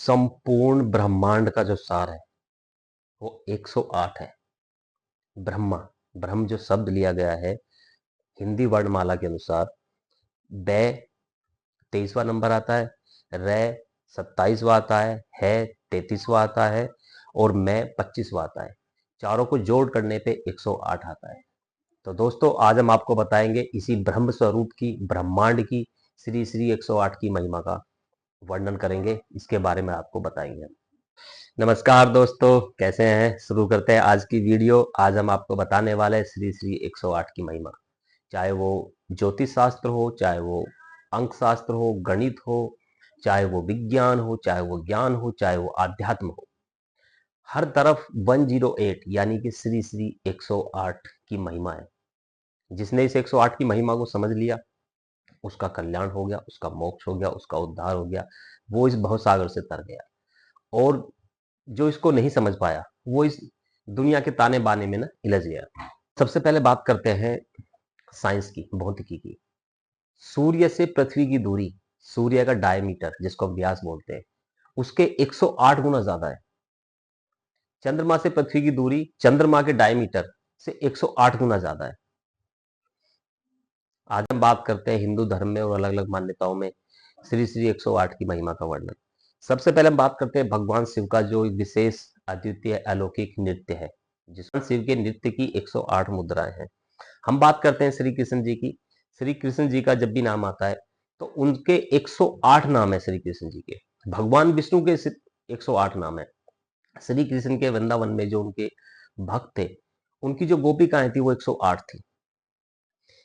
संपूर्ण ब्रह्मांड का जो सार है वो 108 है। ब्रह्मा, ब्रह्म जो शब्द लिया गया है हिंदी वर्णमाला के अनुसार, बै 23वां नंबर आता है, रे 27वां आता है 33वां आता है और मैं 25वां आता है। चारों को जोड़ करने पे 108 आता है। तो दोस्तों आज हम आपको बताएंगे इसी ब्रह्म स्वरूप की, ब्रह्मांड की श्री श्री 108 की महिमा का वर्णन करेंगे। इसके बारे में आपको बताएंगे। नमस्कार दोस्तों, कैसे हैं? शुरू करते हैं आज की वीडियो। आज हम आपको बताने वाले हैं श्री श्री 108 की महिमा। चाहे वो ज्योतिष शास्त्र हो, चाहे वो अंक शास्त्र हो, गणित हो, चाहे वो विज्ञान हो, चाहे वो ज्ञान हो, चाहे वो आध्यात्म हो, हर तरफ 108 यानी कि श्री श्री 108 की महिमा है। जिसने इस 108 की महिमा को समझ लिया उसका कल्याण हो गया, उसका मोक्ष हो गया, उसका उद्धार हो गया, वो इस भवसागर से तर गया। और जो इसको नहीं समझ पाया वो इस दुनिया के ताने बाने में ना उलझ गया। सबसे पहले बात करते हैं साइंस की, भौतिकी की। सूर्य से पृथ्वी की दूरी, सूर्य का डायमीटर जिसको हम व्यास बोलते हैं, उसके 108 गुना ज्यादा है। चंद्रमा से पृथ्वी की दूरी चंद्रमा के डायमीटर से 108 गुना ज्यादा है। आज हम बात करते हैं हिंदू धर्म में और अलग अलग मान्यताओं में श्री श्री 108 की महिमा का वर्णन। सबसे पहले हम बात करते हैं भगवान शिव का जो विशेष अद्वितीय अलौकिक नृत्य है, जिसमें शिव के नृत्य की 108 मुद्राएं हैं। हम बात करते हैं श्री कृष्ण जी की। श्री कृष्ण जी का जब भी नाम आता है तो उनके 108 नाम है श्री कृष्ण जी के। भगवान विष्णु के 108 नाम है। श्री कृष्ण के वृंदावन में जो उनके भक्त थे, उनकी जो गोपिकाएं थी वो 108 थी।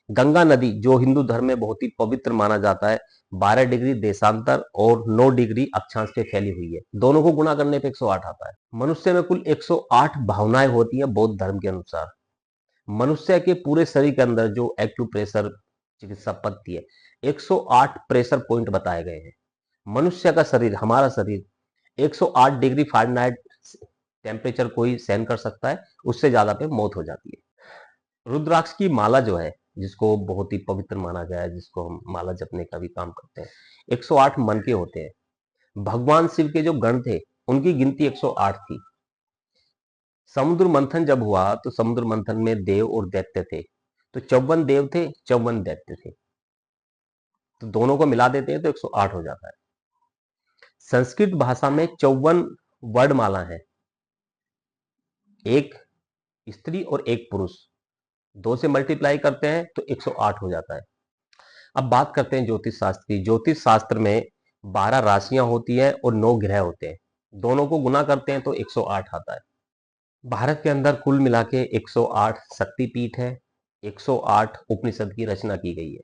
गंगा नदी जो हिंदू धर्म में बहुत ही पवित्र माना जाता है, 12 डिग्री देशांतर और 9 डिग्री अक्षांश पे फैली हुई है। दोनों को गुणा करने पे 108 आता है। मनुष्य में कुल 108 भावनाएं होती हैं बौद्ध धर्म के अनुसार। मनुष्य के पूरे शरीर के अंदर जो एक्यूप्रेशर चिकित्सा पद्धति है, 108 प्रेशर पॉइंट बताए गए हैं। मनुष्य का शरीर, हमारा शरीर 108 डिग्री फ़ारेनहाइट टेम्परेचर कोई सहन कर सकता है, उससे ज्यादा पे मौत हो जाती है। रुद्राक्ष की माला जो है, जिसको बहुत ही पवित्र माना गया है, जिसको हम माला जपने का भी काम करते हैं, 108 मन के होते हैं। भगवान शिव के जो गण थे उनकी गिनती 108 थी। समुद्र मंथन जब हुआ तो समुद्र मंथन में देव और दैत्य थे, तो 54 देव थे, 54 दैत्य थे, तो दोनों को मिला देते हैं तो 108 हो जाता है। संस्कृत भाषा में 54 वर्णमाला है, एक स्त्री और एक पुरुष, दो से मल्टीप्लाई करते हैं तो 108 हो जाता है। अब बात करते हैं ज्योतिष शास्त्र की। ज्योतिष शास्त्र में 12 राशियां होती है और 9 ग्रह होते हैं, दोनों को गुना करते हैं तो 108 आता है। भारत के अंदर कुल मिला के 108 शक्तिपीठ है, 108 उपनिषद की रचना की गई है।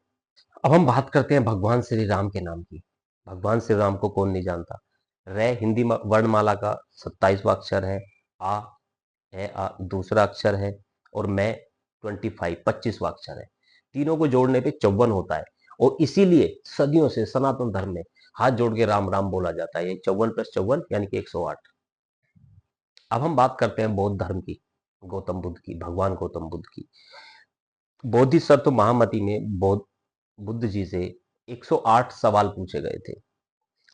अब हम बात करते हैं भगवान श्री राम के नाम की। भगवान श्री राम को कौन नहीं जानता। रे हिंदी वर्णमाला का 27वां अक्षर है, आ है आ दूसरा अक्षर है और मैं 25वां अक्षर है। तीनों को जोड़ने पे 54 होता है और इसीलिए सदियों से सनातन धर्म में हाथ जोड़ के राम राम बोला जाता है। ये 54 + 54 यानी कि 108। अब हम बात करते हैं बौद्ध धर्म की, गौतम बुद्ध की, भगवान गौतम बुद्ध की। बोधिसत्व महामति में बुद्ध जी से 108 सवाल पूछे गए थे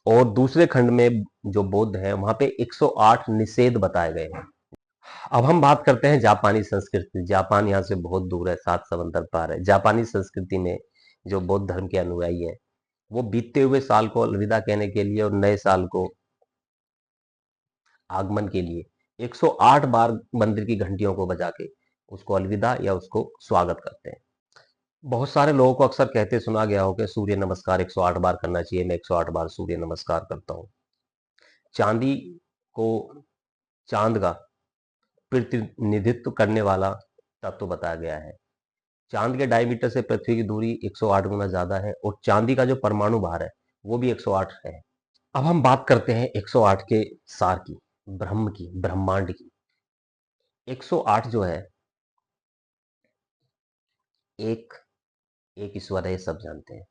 और दूसरे खंड में जो बौद्ध है वहां पे 108 निषेध बताए गए हैं। अब हम बात करते हैं जापानी संस्कृति। जापान यहाँ से बहुत दूर है, 7 समंदर पार है। जापानी संस्कृति में जो बौद्ध धर्म के अनुयायी हैं, वो बीतते हुए साल को अलविदा कहने के लिए और नए साल को आगमन के लिए 108 बार मंदिर की घंटियों को बजा के उसको अलविदा या उसको स्वागत करते हैं। बहुत सारे लोगों को अक्सर कहते सुना गया हो कि सूर्य नमस्कार 108 बार करना चाहिए। मैं 108 बार सूर्य नमस्कार करता हूँ। चांदी को, चांद का प्रतिनिधित्व करने वाला तत्व बताया गया है। चांद के डायमीटर से पृथ्वी की दूरी 108 गुना ज्यादा है और चांदी का जो परमाणु भार है वो भी 108 है। अब हम बात करते हैं 108 के सार की, ब्रह्म की, ब्रह्मांड की। 108 जो है, एक एक ईश्वर है, ये सब जानते हैं।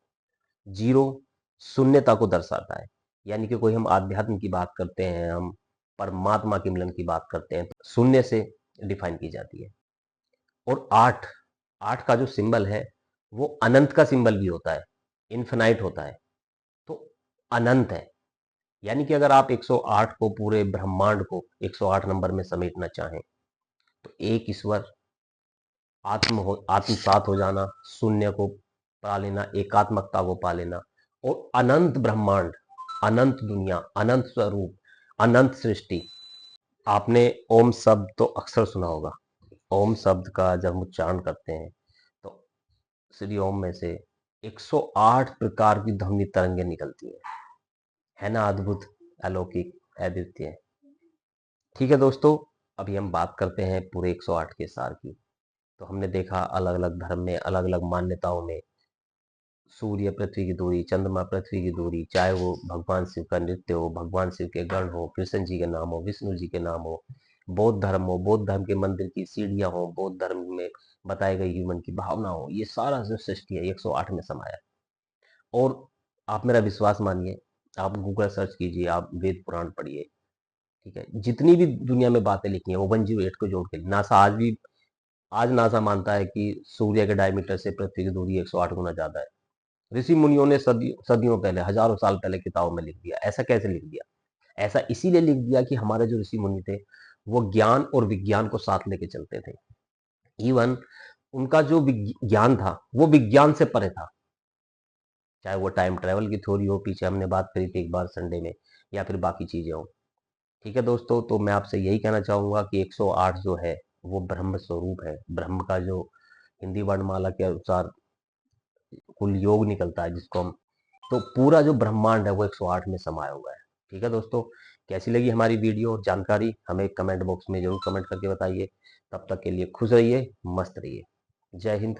जीरो शून्यता को दर्शाता है, यानी कि कोई हम आध्यात्म की बात करते हैं, हम परमात्मा के मिलन की बात करते हैं तो शून्य से डिफाइन की जाती है। और आठ, आठ का जो सिंबल है वो अनंत का सिंबल भी होता है, इन्फिनाइट होता है, तो अनंत है। यानी कि अगर आप 108 को, पूरे ब्रह्मांड को 108 नंबर में समेटना चाहें, तो एक ईश्वर, आत्मसात हो जाना, शून्य को पा लेना, एकात्मकता को पा लेना, और अनंत ब्रह्मांड, अनंत दुनिया, अनंत स्वरूप, अनंत सृष्टि। आपने ओम शब्द तो अक्सर सुना होगा। ओम शब्द का जब हम उच्चारण करते हैं तो श्री ओम में से 108 प्रकार की ध्वनि तरंगें निकलती हैं। है ना अद्भुत, अलौकिक, अद्वितीय। ठीक है दोस्तों, अभी हम बात करते हैं पूरे 108 के सार की। तो हमने देखा अलग अलग धर्म में, अलग अलग मान्यताओं में सूर्य पृथ्वी की दूरी, चंद्रमा पृथ्वी की दूरी, चाहे वो भगवान शिव का नृत्य हो, भगवान शिव के गण हो, कृष्ण जी के नाम हो, विष्णु जी के नाम हो, बौद्ध धर्म हो, बौद्ध धर्म के मंदिर की सीढ़ियां हो, बौद्ध धर्म में बताए गए ह्यूमन की भावना हो, ये सारा जो सृष्टि है 108 में समाया। और आप मेरा विश्वास मानिए, आप गूगल सर्च कीजिए, आप वेद पुराण पढ़िए, ठीक है, जितनी भी दुनिया में बातें लिखी हैं वो 108 को जोड़ के, नासा आज भी, आज नासा मानता है कि सूर्य के डायमीटर से पृथ्वी की दूरी 108 गुना ज्यादा है। ऋषि मुनियों ने सदियों पहले, हजारों साल पहले किताबों में लिख दिया। ऐसा कैसे लिख दिया? ऐसा इसीलिए लिख दिया कि हमारे जो ऋषि मुनि थे वो ज्ञान और विज्ञान को साथ लेके चलते थे। इवन उनका जो ज्ञान था वो विज्ञान से परे था। चाहे वो टाइम ट्रेवल की थ्योरी हो, पीछे हमने बात करी थी एक बार संडे में, या फिर बाकी चीजें हो। ठीक है दोस्तों, तो मैं आपसे यही कहना चाहूंगा कि 108 जो है वो ब्रह्म स्वरूप है। ब्रह्म का जो हिंदी वर्णमाला के अनुसार कुल योग निकलता है जिसको हम, तो पूरा जो ब्रह्मांड है वो 108 में समाया हुआ है। ठीक है दोस्तों, कैसी लगी हमारी वीडियो और जानकारी हमें कमेंट बॉक्स में जरूर कमेंट करके बताइए। तब तक के लिए खुश रहिए, मस्त रहिए। जय हिंद।